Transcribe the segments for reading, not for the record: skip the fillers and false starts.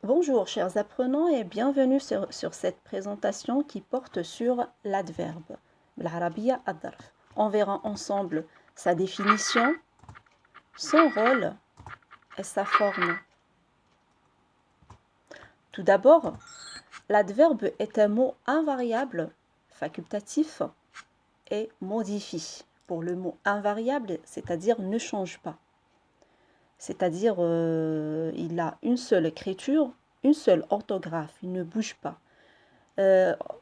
Bonjour chers apprenants et bienvenue sur cette présentation qui porte sur l'adverbe, l'arabiya ad-darf. On verra ensemble sa définition, son rôle et sa forme. Tout d'abord, l'adverbe est un mot invariable, facultatif et modifie. Pour le mot invariable, c'est-à-dire ne change pas. C'est-à-dire il a une seule écriture, une seule orthographe, il ne bouge pas.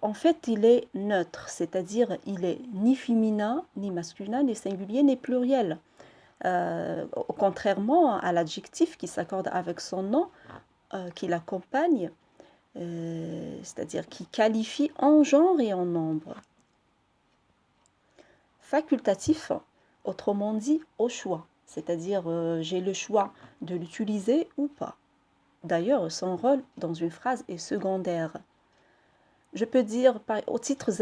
En fait, il est neutre, c'est-à-dire il est ni féminin, ni masculin, ni singulier, ni pluriel. Contrairement à l'adjectif qui s'accorde avec son nom, qui l'accompagne, c'est-à-dire qui qualifie en genre et en nombre. Facultatif, autrement dit, au choix. C'est-à-dire j'ai le choix de l'utiliser ou pas. D'ailleurs, son rôle dans une phrase est secondaire. Je peux dire, au titre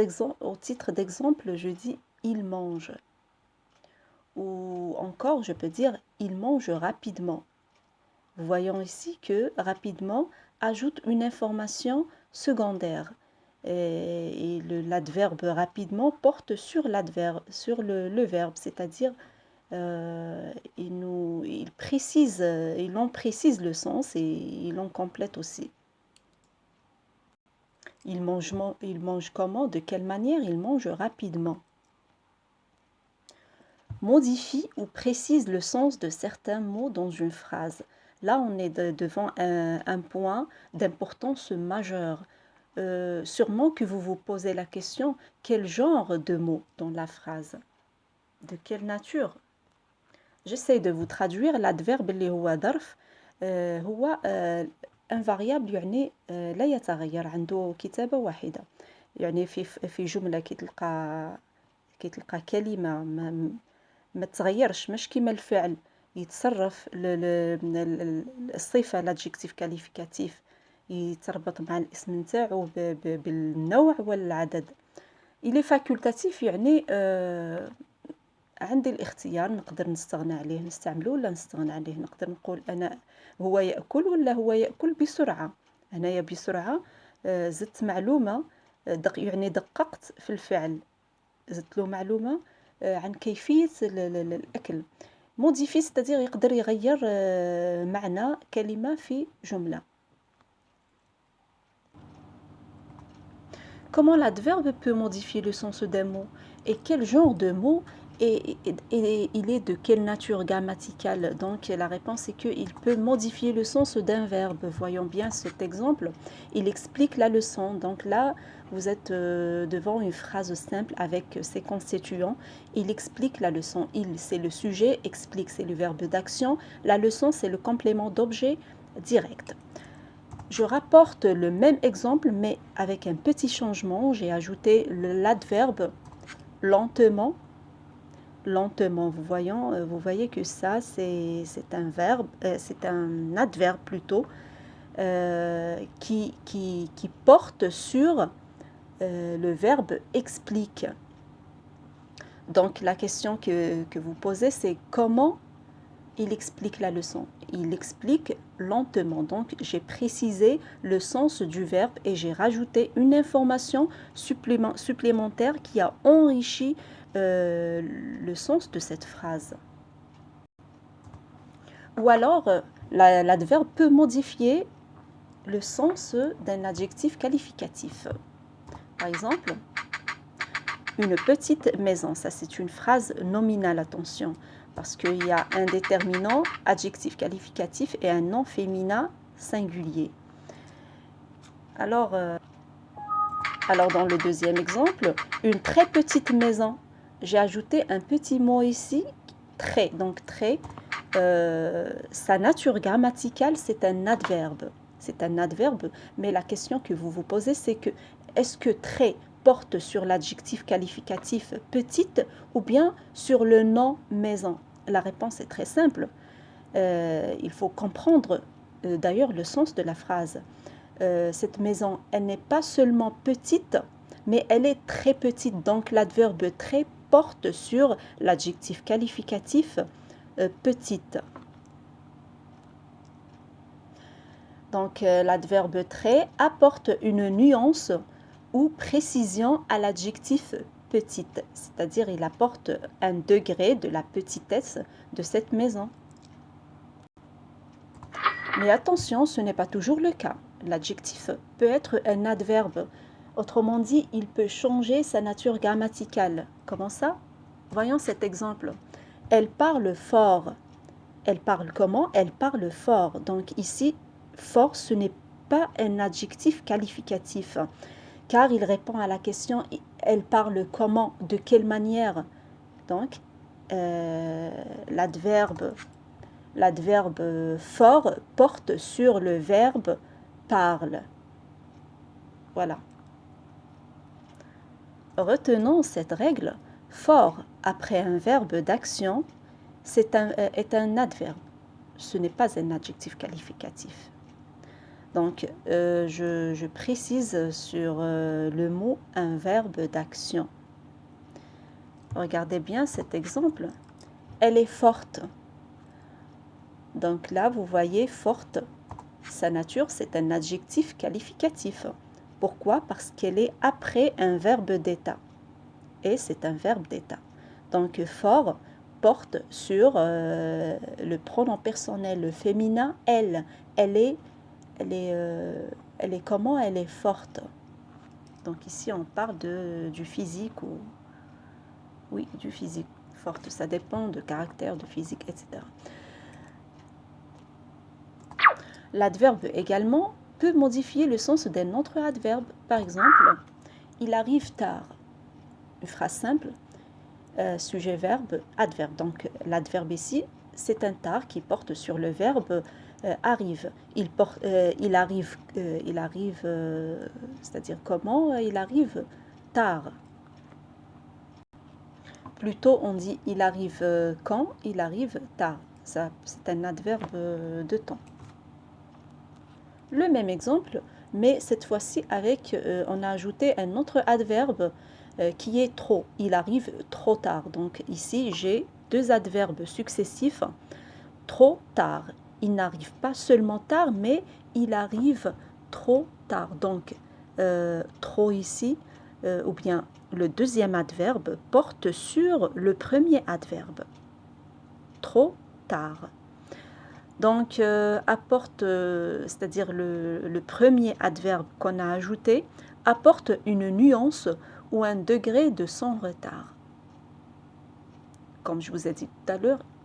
d'exemple, je dis « il mange ». Ou encore, je peux dire « il mange rapidement ». Voyons ici que « rapidement » ajoute une information secondaire. Et l'adverbe « rapidement » porte sur le verbe, c'est-à-dire il en précise le sens et il en complète aussi. Il mange comment? De quelle manière? Il mange rapidement. Modifie ou précise le sens de certains mots dans une phrase. Là, on est devant un point d'importance majeure. Sûrement que vous vous posez la question, quel genre de mots dans la phrase? De quelle nature? J'essaie de vous traduire l'adverbe اللي هو ظرف هو invariable يعني لا يتغير عنده كتابة واحدة يعني في جملة كي تلقى كلمة ما تغيرش مش كيما الفعل يتصرف الصفة l'adjectif qualificatif يتربط مع الاسم نتاعو بالنوع والعدد. il est facultatif يعني عندي الاختيار نقدر نستغنى عليه نستعمله ولا نستغنى عليه. نقدر نقول أنا هو يأكل ولا هو يأكل بسرعة. هنايا بسرعة زدت معلومة يعني دققت في الفعل زدت له معلومة عن كيفية الأكل. موديفي c'est-à-dire يقدر يغير معنى كلمة في جملة. Comment l'adverbe peut modifier le sens d'un mot et quel genre de mot et il est de quelle nature grammaticale? Donc la réponse est qu'il peut modifier le sens d'un verbe. Voyons bien cet exemple. Il explique la leçon. Donc là, vous êtes devant une phrase simple avec ses constituants. Il explique la leçon. Il, c'est le sujet. Explique, c'est le verbe d'action. La leçon, c'est le complément d'objet direct. Je rapporte le même exemple, mais avec un petit changement. J'ai ajouté l'adverbe lentement. Lentement, vous voyez que ça, c'est un verbe, c'est un adverbe plutôt, qui porte sur le verbe explique. Donc, la question que vous posez, c'est comment il explique la leçon. Il explique lentement. Donc, j'ai précisé le sens du verbe et j'ai rajouté une information supplémentaire qui a enrichi le sens de cette phrase. Ou alors, l'adverbe peut modifier le sens d'un adjectif qualificatif. Par exemple, une petite maison. Ça, c'est une phrase nominale, attention, parce qu'il y a un déterminant adjectif qualificatif et un nom féminin singulier. Alors, dans le deuxième exemple, une très petite maison. J'ai ajouté un petit mot ici, très. Donc, très, sa nature grammaticale, c'est un adverbe. C'est un adverbe, mais la question que vous vous posez, c'est que est-ce que très porte sur l'adjectif qualificatif petite ou bien sur le nom maison? La réponse est très simple. Il faut comprendre d'ailleurs le sens de la phrase. Cette maison, elle n'est pas seulement petite, mais elle est très petite. Donc l'adverbe très porte sur l'adjectif qualificatif petite. Donc l'adverbe très apporte une nuance ou précision à l'adjectif petite, c'est-à-dire il apporte un degré de la petitesse de cette maison. Mais attention, ce n'est pas toujours le cas. L'adjectif peut être un adverbe. Autrement dit, il peut changer sa nature grammaticale. Comment ça? Voyons cet exemple. Elle parle fort. Elle parle comment? Elle parle fort. Donc ici, fort, ce n'est pas un adjectif qualificatif, car il répond à la question elle parle comment? De quelle manière? Donc, l'adverbe fort porte sur le verbe parle. Voilà. Retenons cette règle. Fort après un verbe d'action est un adverbe. Ce n'est pas un adjectif qualificatif. Donc, je précise sur le mot un verbe d'action. Regardez bien cet exemple. Elle est forte. Donc là, vous voyez forte. Sa nature, c'est un adjectif qualificatif. Pourquoi? Parce qu'elle est après un verbe d'état. Et c'est un verbe d'état. Donc fort porte sur le pronom personnel, le féminin elle. Elle est comment? Elle est forte. Donc ici, on parle du physique ou oui, du physique. Forte, ça dépend de caractère, de physique, etc. L'adverbe également peut modifier le sens d'un autre adverbe. Par exemple, il arrive tard. Une phrase simple, sujet, verbe, adverbe. Donc l'adverbe ici, c'est un tard qui porte sur le verbe arrive. Il arrive, c'est-à-dire comment? Il arrive tard. Plutôt, on dit il arrive quand? Il arrive tard. Ça, c'est un adverbe de temps. Le même exemple, mais cette fois-ci avec, on a ajouté un autre adverbe qui est trop. Il arrive trop tard. Donc ici, j'ai deux adverbes successifs. Trop tard. Il n'arrive pas seulement tard, mais il arrive trop tard. Donc, trop ici, ou bien le deuxième adverbe porte sur le premier adverbe. Trop tard. Donc, c'est-à-dire le premier adverbe qu'on a ajouté, apporte une nuance ou un degré de son retard. Comme je vous ai dit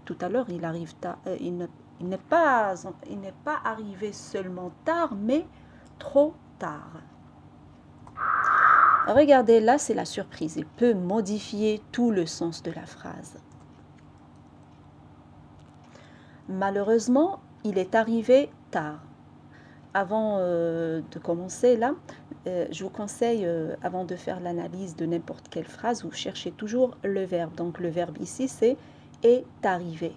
tout à l'heure, il arrive tard. Il n'est pas arrivé seulement tard, mais trop tard. Regardez, là, c'est la surprise. Il peut modifier tout le sens de la phrase. Malheureusement, il est arrivé tard. Avant de commencer là, je vous conseille, avant de faire l'analyse de n'importe quelle phrase, vous cherchez toujours le verbe. Donc le verbe ici, c'est est arrivé.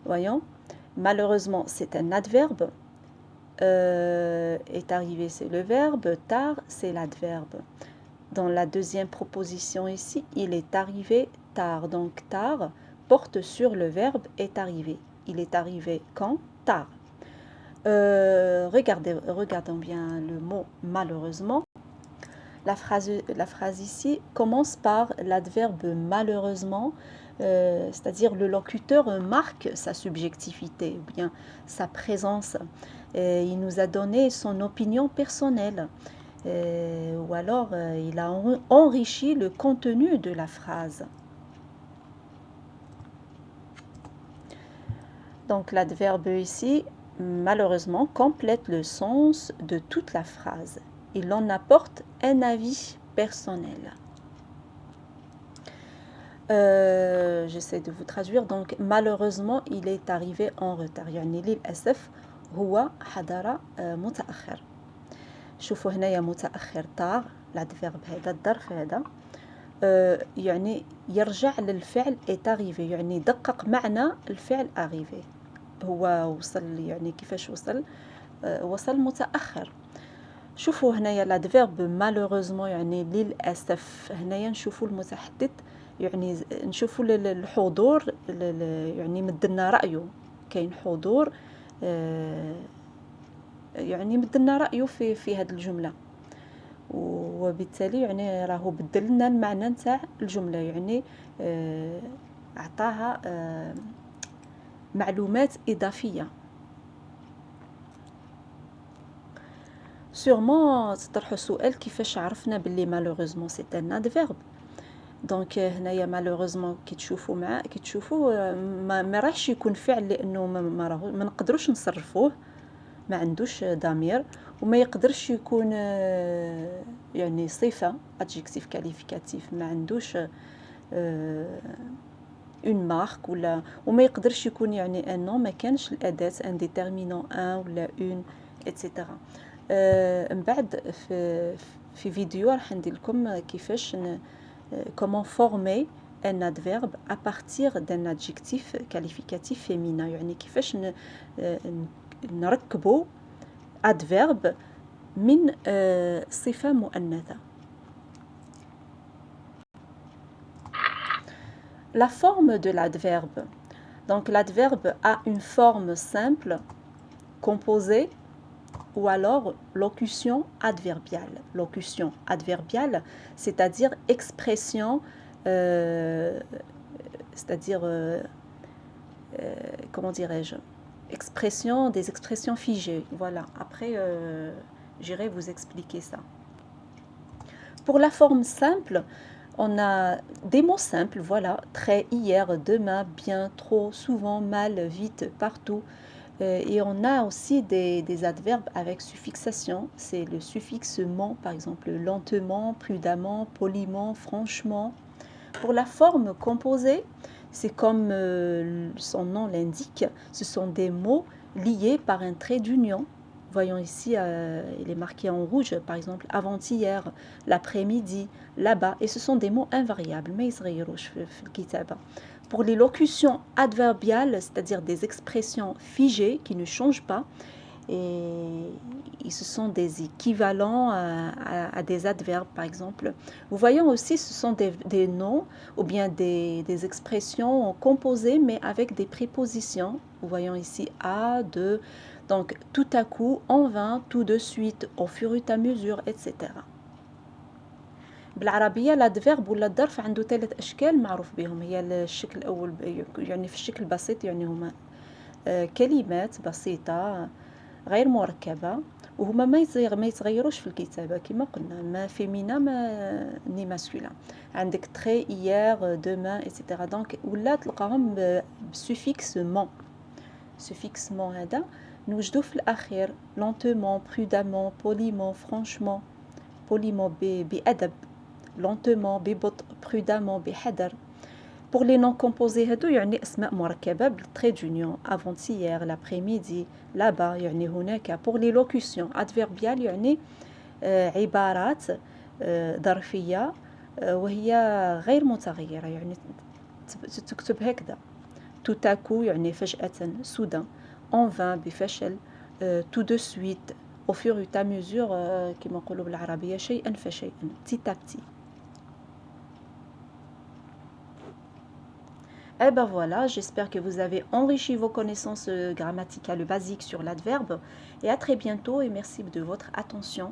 Voyons, malheureusement, c'est un adverbe. Est arrivé, c'est le verbe. Tard, c'est l'adverbe. Dans la deuxième proposition ici, il est arrivé tard. Donc tard porte sur le verbe est arrivé. Il est arrivé quand? Tard. Regardons bien le mot malheureusement. La phrase ici commence par l'adverbe malheureusement, c'est-à-dire le locuteur marque sa subjectivité ou bien sa présence. Il nous a donné son opinion personnelle ou alors il a enrichi le contenu de la phrase. Donc l'adverbe ici, malheureusement, complète le sens de toute la phrase. Il en apporte un avis personnel. J'essaie de vous traduire. Donc malheureusement, il est arrivé en retard. يعني للأسف هو حضر متأخر. شوفوا هنايا متأخر tard. l'adverbe هذا الظرف هذا يعني يرجع للفعل est arrivé. يعني دقق معنى الفعل arrivé. هو وصل يعني كيفاش وصل متأخر. شوفوا هنايا l'adverbe malheureusement يعني للأسف. هنايا نشوفوا المتحدث يعني نشوفوا الحضور يعني مدلنا رأيه. كاين حضور يعني مد لنا رأيه في هاد الجملة، وبالتالي يعني راهو بدل لنا المعنى نتاع الجملة، يعني عطاها معلومات إضافية. سيغمون تطرحوا سؤال كيفاش عرفنا باللي مالوغوزمون سي ان ادفيرب. دونك هنايا مالوغوزمون كي تشوفوا ما راحش يكون فعل، لانه ما نقدروش نصرفوه، ما عندوش ضمير، وما يقدرش يكون يعني صفة adjectif qualificatif، ما عندوش اون مارك، وما يقدرش يكون يعني ان نون، ما كانش الأداة ان ديتيرمينون ان ولا اون اتسيتيرا. من بعد في فيديو راح ندير لكم كيفاش comment former un adverbe à partir d'un adjectif qualificatif féminin، يعني كيفاش نركبوا adverbe من صفة مؤنثة. La forme de l'adverbe. Donc l'adverbe a une forme simple, composée, ou alors locution adverbiale. Locution adverbiale, c'est-à-dire expression, c'est-à-dire, comment dirais-je, expression, des expressions figées. Voilà, après j'irai vous expliquer ça. Pour la forme simple, on a des mots simples, voilà, très, hier, demain, bien, trop, souvent, mal, vite, partout. Et on a aussi des adverbes avec suffixation, c'est le suffixe ment, par exemple, lentement, prudemment, poliment, franchement. Pour la forme composée, c'est comme son nom l'indique, ce sont des mots liés par un trait d'union. Voyons ici, il est marqué en rouge, par exemple, avant-hier, l'après-midi, là-bas, et ce sont des mots invariables, mais pour les locutions adverbiales, c'est-à-dire des expressions figées qui ne changent pas, et ce sont des équivalents à des adverbes, par exemple. Vous voyez aussi, ce sont des noms ou bien des expressions composées, mais avec des prépositions. Vous voyez ici à, de, donc tout à coup, en vain, tout de suite, au fur et à mesure, etc. بالعربية الادفيرب ولا الظرف عنده 3 أشكال معروف بهم. هي الشكل الأول يعني في الشكل البسيط، يعني هما كلمات بسيطة غير مركبة، وهما ما يتغيروش في الكتابة كما قلنا، ما فيمينا ما ني ماسكولا. عندك تري، إيير، دومان، إتسيتيرا. دونك ولا تلقاهم بسوفيكس مون. سوفيكس مون هذا نوجدوه في الأخير، لونتومون، برودامون، بوليمون، فرانشمون. بوليمون بأدب، lentement ببطء، prudemment بحذر. Pour les noms composés هادو يعني أسماء مركبة بالتري d'union، avant-hier، l'après-midi، là-bas، يعني هناك. Pour les locutions adverbiales يعني عبارات ظرفية وهي غير متغيرة، يعني تكتب هكذا: tout à coup يعني فجأة، soudain، en vain بفشل، tout de suite، au fur et à mesure، كما نقولوا بالعربية شيئا فشيئا، petit à petit. Et ben voilà, j'espère que vous avez enrichi vos connaissances grammaticales basiques sur l'adverbe. Et à très bientôt et merci de votre attention.